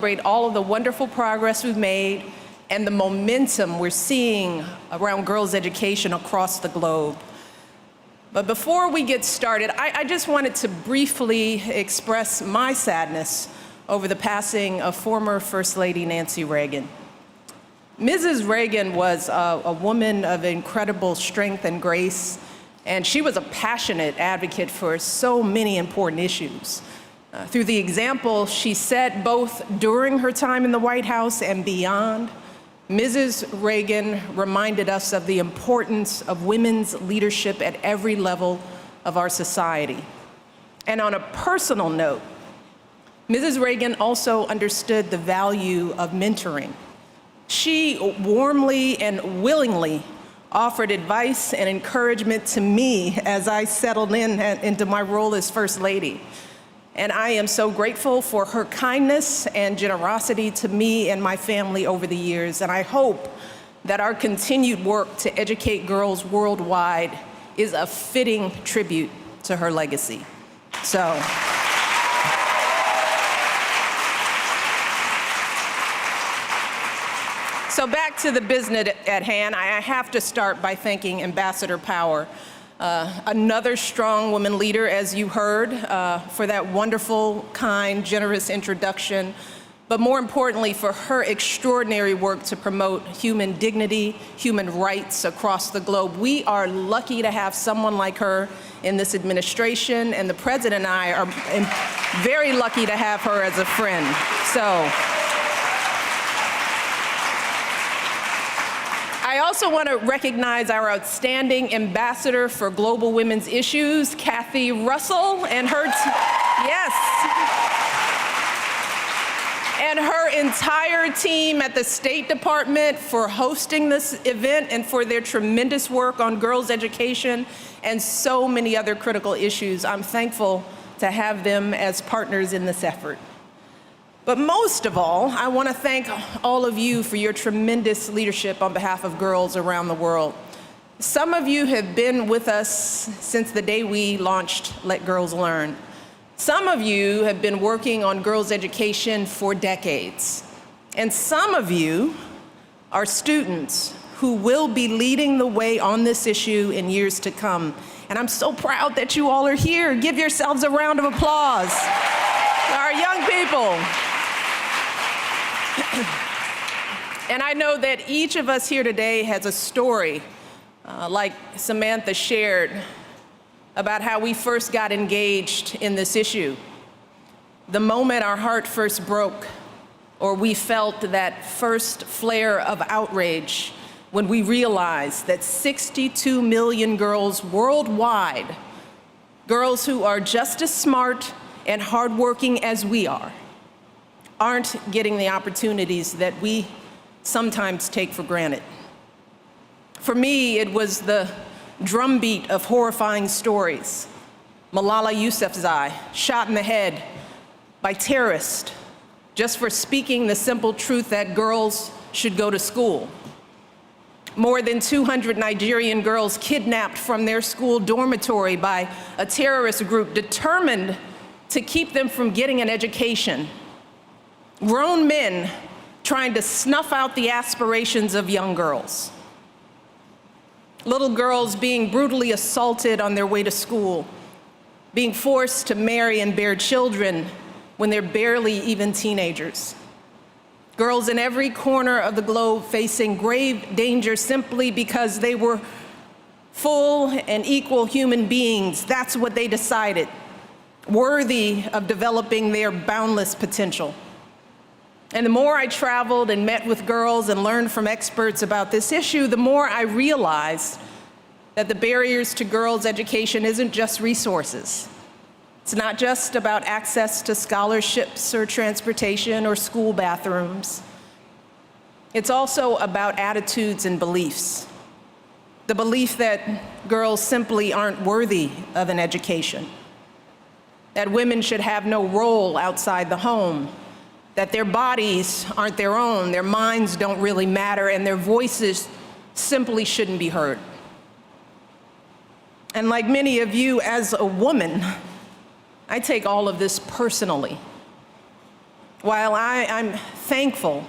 Celebrate all of the wonderful progress we've made and the momentum we're seeing around girls' education across the globe. But before we get started, I just wanted to briefly express my sadness over the passing of former First Lady Nancy Reagan. Mrs. Reagan was a woman of incredible strength and grace, and she was a passionate advocate for so many important issues. Through the example she set both during her time in the White House and beyond, Mrs. Reagan reminded us of the importance of women's leadership at every level of our society. And on a personal note, Mrs. Reagan also understood the value of mentoring. She warmly and willingly offered advice and encouragement to me as I settled into my role as First Lady. And I am so grateful for her kindness and generosity to me and my family over the years. And I hope that our continued work to educate girls worldwide is a fitting tribute to her legacy. So back to the business at hand, I have to start by thanking Ambassador Power, another strong woman leader, as you heard, for that wonderful, kind, generous introduction, but more importantly, for her extraordinary work to promote human dignity, human rights across the globe. We are lucky to have someone like her in this administration, and the President and I are very lucky to have her as a friend. So, I also want to recognize our outstanding ambassador for global women's issues, Kathy Russell, and her entire team at the State Department for hosting this event and for their tremendous work on girls' education and so many other critical issues. I'm thankful to have them as partners in this effort. But most of all, I want to thank all of you for your tremendous leadership on behalf of girls around the world. Some of you have been with us since the day we launched Let Girls Learn. Some of you have been working on girls' education for decades. And some of you are students who will be leading the way on this issue in years to come. And I'm so proud that you all are here. Give yourselves a round of applause. Our young people. And I know that each of us here today has a story, like Samantha shared, about how we first got engaged in this issue. The moment our heart first broke, or we felt that first flare of outrage when we realized that 62 million girls worldwide, girls who are just as smart and hardworking as we are, aren't getting the opportunities that we sometimes take for granted. For me, it was the drumbeat of horrifying stories. Malala Yousafzai, shot in the head by terrorists just for speaking the simple truth that girls should go to school. More than 200 Nigerian girls kidnapped from their school dormitory by a terrorist group determined to keep them from getting an education. Grown men trying to snuff out the aspirations of young girls. Little girls being brutally assaulted on their way to school, being forced to marry and bear children when they're barely even teenagers. Girls in every corner of the globe facing grave danger simply because they were full and equal human beings. That's what they decided, worthy of developing their boundless potential. And the more I traveled and met with girls and learned from experts about this issue, the more I realized that the barriers to girls' education isn't just resources. It's not just about access to scholarships or transportation or school bathrooms. It's also about attitudes and beliefs. The belief that girls simply aren't worthy of an education, that women should have no role outside the home, that their bodies aren't their own, their minds don't really matter, and their voices simply shouldn't be heard. And like many of you, as a woman, I take all of this personally. While I'm thankful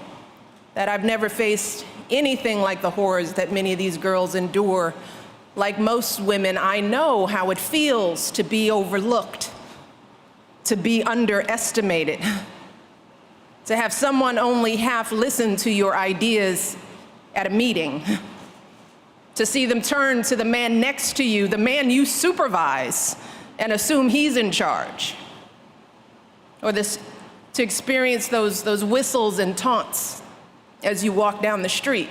that I've never faced anything like the horrors that many of these girls endure, like most women, I know how it feels to be overlooked, to be underestimated, to have someone only half listen to your ideas at a meeting, to see them turn to the man next to you, the man you supervise, and assume he's in charge, or to experience those whistles and taunts as you walk down the street.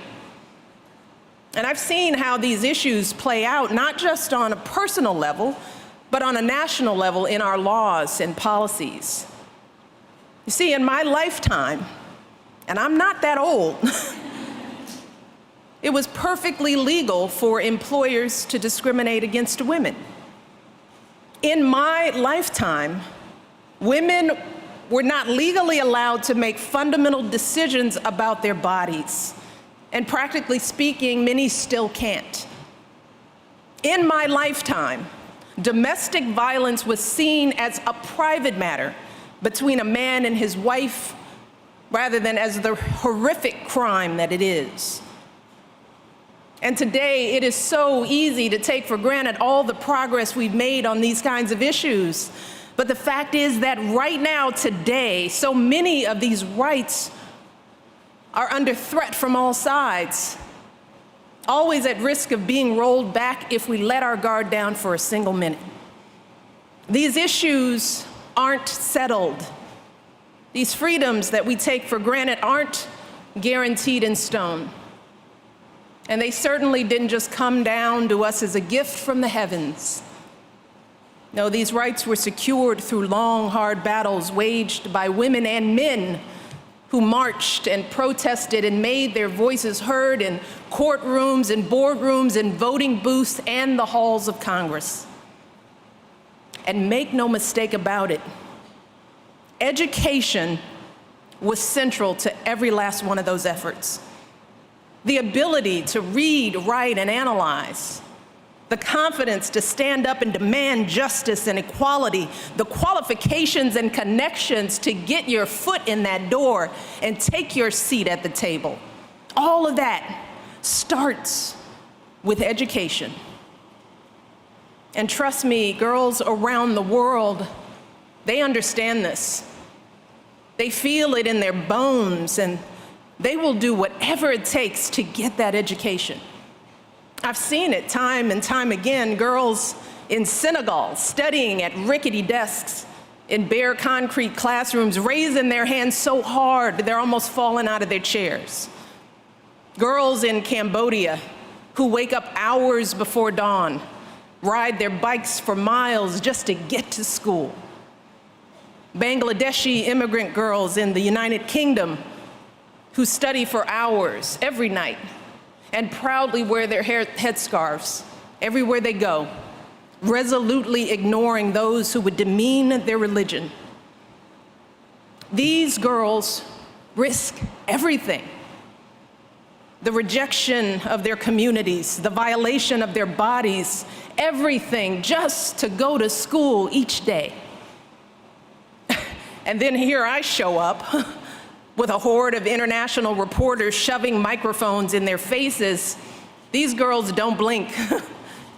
And I've seen how these issues play out, not just on a personal level, but on a national level in our laws and policies. You see, in my lifetime, and I'm not that old, it was perfectly legal for employers to discriminate against women. In my lifetime, women were not legally allowed to make fundamental decisions about their bodies. And practically speaking, many still can't. In my lifetime, domestic violence was seen as a private matter between a man and his wife, rather than as the horrific crime that it is. And today, it is so easy to take for granted all the progress we've made on these kinds of issues. But the fact is that right now, today, so many of these rights are under threat from all sides, always at risk of being rolled back if we let our guard down for a single minute. These issues aren't settled. These freedoms that we take for granted aren't guaranteed in stone. And they certainly didn't just come down to us as a gift from the heavens. No, these rights were secured through long, hard battles waged by women and men who marched and protested and made their voices heard in courtrooms and boardrooms and voting booths and the halls of Congress. And make no mistake about it, education was central to every last one of those efforts. The ability to read, write, and analyze, the confidence to stand up and demand justice and equality, the qualifications and connections to get your foot in that door and take your seat at the table. All of that starts with education. And trust me, girls around the world, they understand this. They feel it in their bones, and they will do whatever it takes to get that education. I've seen it time and time again, girls in Senegal studying at rickety desks in bare concrete classrooms, raising their hands so hard they're almost falling out of their chairs. Girls in Cambodia who wake up hours before dawn, ride their bikes for miles just to get to school. Bangladeshi immigrant girls in the United Kingdom who study for hours every night and proudly wear their headscarves everywhere they go, resolutely ignoring those who would demean their religion. These girls risk everything: the rejection of their communities, the violation of their bodies, everything just to go to school each day. And then here I show up with a horde of international reporters shoving microphones in their faces. These girls don't blink.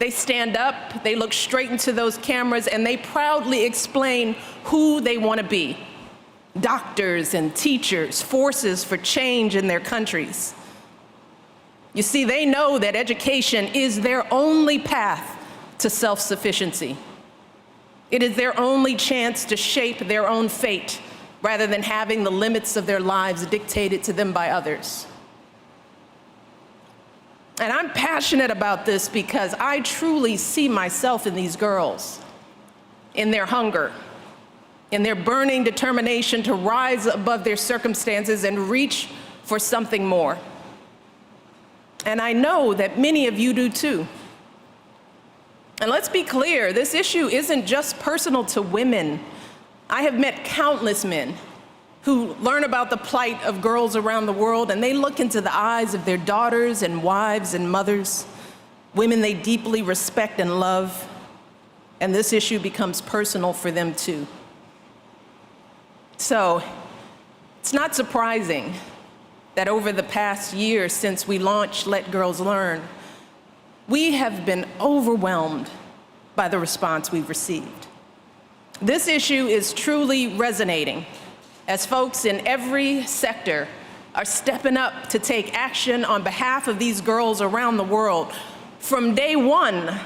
They stand up, they look straight into those cameras, and they proudly explain who they want to be. Doctors and teachers, forces for change in their countries. You see, they know that education is their only path to self-sufficiency. It is their only chance to shape their own fate, rather than having the limits of their lives dictated to them by others. And I'm passionate about this because I truly see myself in these girls, in their hunger, in their burning determination to rise above their circumstances and reach for something more. And I know that many of you do too. And let's be clear, this issue isn't just personal to women. I have met countless men who learn about the plight of girls around the world, and they look into the eyes of their daughters and wives and mothers, women they deeply respect and love, and this issue becomes personal for them too. So, It's not surprising that over the past year since we launched Let Girls Learn, we have been overwhelmed by the response we've received. This issue is truly resonating as folks in every sector are stepping up to take action on behalf of these girls around the world. From day one,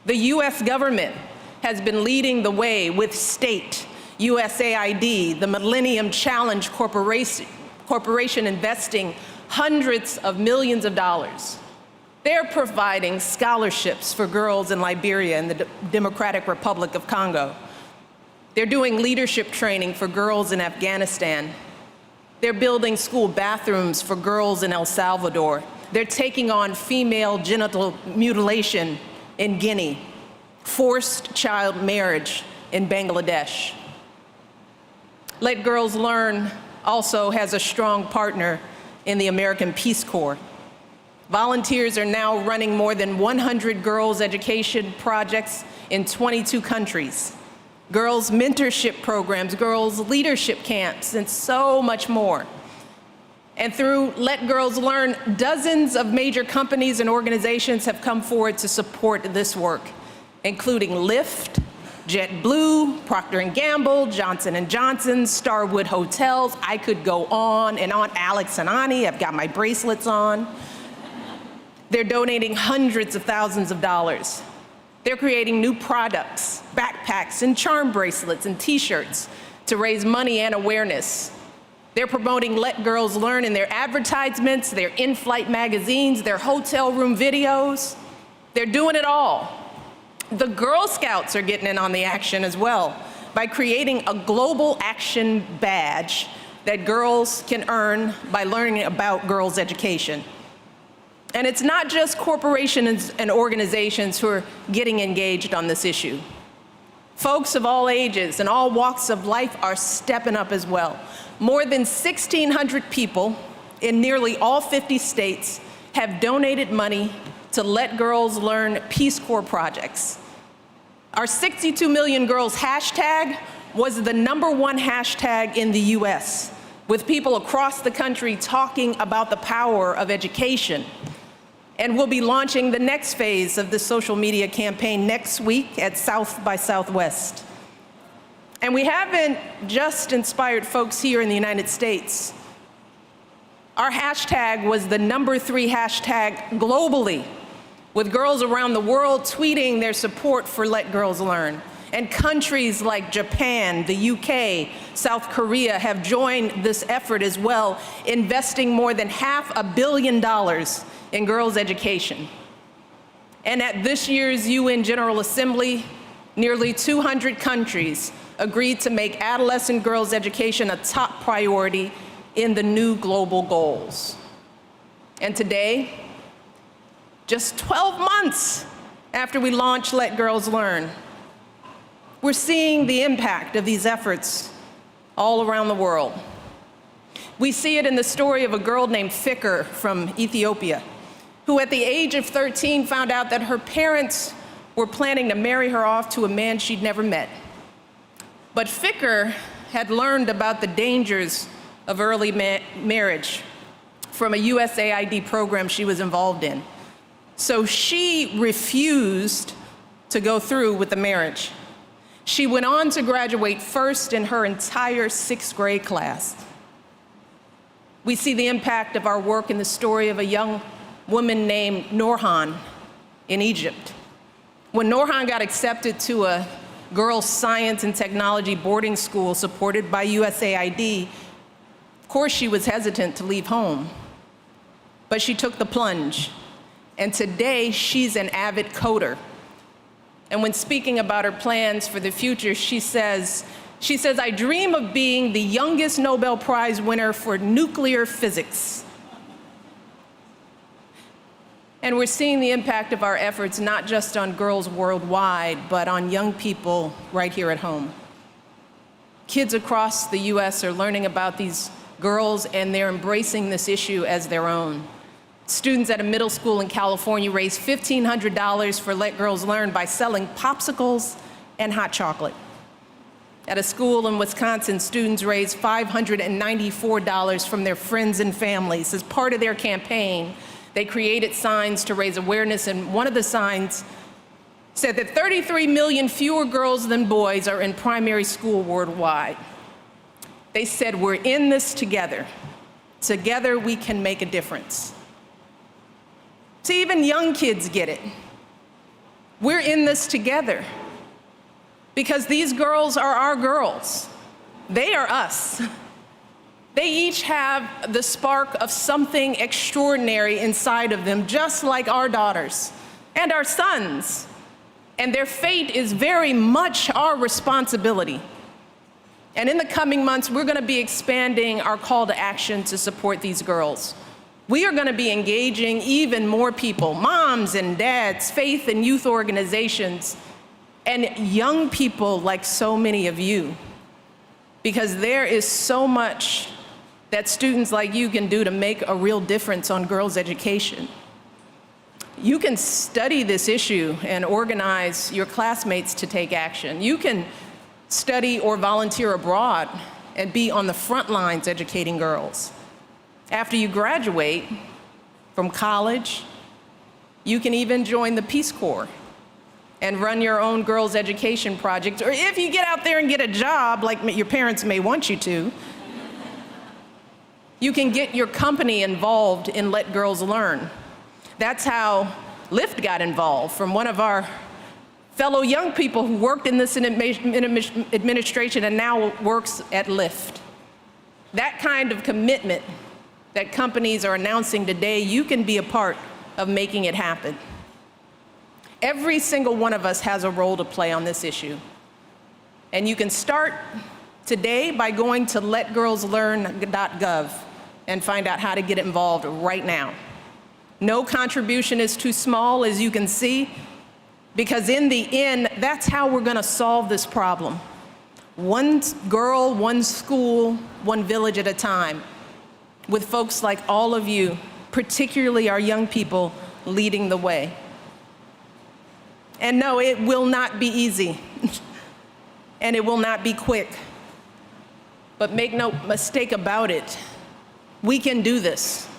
the US government has been leading the way with state, USAID, the Millennium Challenge Corporation investing hundreds of millions of dollars. They're providing scholarships for girls in Liberia and the Democratic Republic of Congo. They're doing leadership training for girls in Afghanistan. They're building school bathrooms for girls in El Salvador. They're taking on female genital mutilation in Guinea, forced child marriage in Bangladesh. Let Girls Learn also has a strong partner in the American Peace Corps. Volunteers are now running more than 100 girls' education projects in 22 countries. Girls' mentorship programs, girls' leadership camps, and so much more. And through Let Girls Learn, dozens of major companies and organizations have come forward to support this work, including Lyft, JetBlue, Procter & Gamble, Johnson & Johnson, Starwood Hotels. I could go on and on. Alex and Ani, I've got my bracelets on. They're donating hundreds of thousands of dollars. They're creating new products, backpacks and charm bracelets and t-shirts to raise money and awareness. They're promoting Let Girls Learn in their advertisements, their in-flight magazines, their hotel room videos. They're doing it all. The Girl Scouts are getting in on the action as well by creating a global action badge that girls can earn by learning about girls' education. And it's not just corporations and organizations who are getting engaged on this issue. Folks of all ages and all walks of life are stepping up as well. More than 1,600 people in nearly all 50 states have donated money to Let Girls Learn Peace Corps projects. Our 62 Million Girls hashtag was the #1 hashtag in the US, with people across the country talking about the power of education. And we'll be launching the next phase of the social media campaign next week at South by Southwest. And we haven't just inspired folks here in the United States. Our hashtag was the #3 hashtag globally, with girls around the world tweeting their support for Let Girls Learn. And countries like Japan, the UK, South Korea have joined this effort as well, investing more than $500 million in girls' education. And at this year's UN General Assembly, nearly 200 countries agreed to make adolescent girls' education a top priority in the new global goals. And today, just 12 months after we launched Let Girls Learn, we're seeing the impact of these efforts all around the world. We see it in the story of a girl named Fikr from Ethiopia, who at the age of 13 found out that her parents were planning to marry her off to a man she'd never met. But Fikr had learned about the dangers of early marriage from a USAID program she was involved in. So she refused to go through with the marriage. She went on to graduate first in her entire 6th grade class. We see the impact of our work in the story of a young woman named Norhan in Egypt. When Norhan got accepted to a girls' science and technology boarding school supported by USAID, of course she was hesitant to leave home, but she took the plunge. And today she's an avid coder. And when speaking about her plans for the future, she says, I dream of being the youngest Nobel Prize winner for nuclear physics. And we're seeing the impact of our efforts not just on girls worldwide, but on young people right here at home. Kids across the US are learning about these girls and they're embracing this issue as their own. Students at a middle school in California raised $1,500 for Let Girls Learn by selling popsicles and hot chocolate. At a school in Wisconsin, students raised $594 from their friends and families. As part of their campaign, they created signs to raise awareness, and one of the signs said that 33 million fewer girls than boys are in primary school worldwide. They said, we're in this together. Together we can make a difference. See, even young kids get it. We're in this together because these girls are our girls. They are us. They each have the spark of something extraordinary inside of them, just like our daughters and our sons. And their fate is very much our responsibility. And in the coming months, we're going to be expanding our call to action to support these girls. We are going to be engaging even more people, moms and dads, faith and youth organizations, and young people like so many of you, because there is so much that students like you can do to make a real difference on girls' education. You can study this issue and organize your classmates to take action. You can study or volunteer abroad and be on the front lines educating girls. After you graduate from college, you can even join the Peace Corps and run your own girls' education project. Or if you get out there and get a job, like your parents may want you to, you can get your company involved in Let Girls Learn. That's how Lyft got involved, from one of our fellow young people who worked in this administration and now works at Lyft. That kind of commitment that companies are announcing today, you can be a part of making it happen. Every single one of us has a role to play on this issue. And you can start today by going to letgirlslearn.gov and find out how to get involved right now. No contribution is too small, as you can see, because in the end, that's how we're going to solve this problem. One girl, one school, one village at a time, with folks like all of you, particularly our young people, leading the way. And no, it will not be easy, and it will not be quick. But make no mistake about it, we can do this.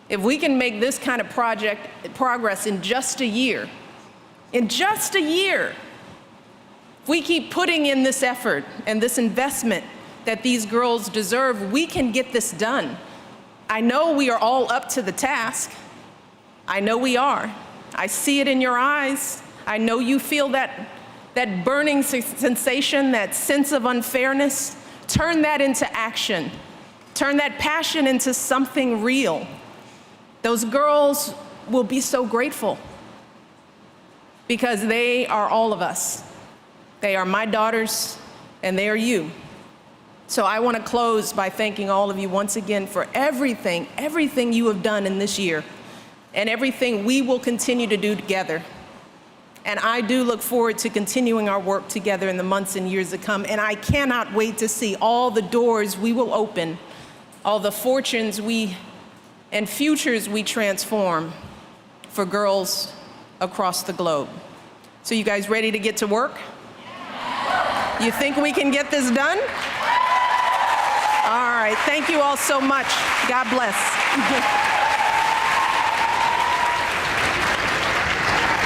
If we can make this kind of progress in just a year, if we keep putting in this effort and this investment that these girls deserve, we can get this done. I know we are all up to the task. I know we are. I see it in your eyes. I know you feel that burning sensation, that sense of unfairness. Turn that into action. Turn that passion into something real. Those girls will be so grateful because they are all of us. They are my daughters, and they are you. So I want to close by thanking all of you once again for everything you have done in this year, and everything we will continue to do together. And I do look forward to continuing our work together in the months and years to come, and I cannot wait to see all the doors we will open, all the fortunes and futures we transform for girls across the globe. So you guys ready to get to work? You think we can get this done? All right, thank you all so much. God bless.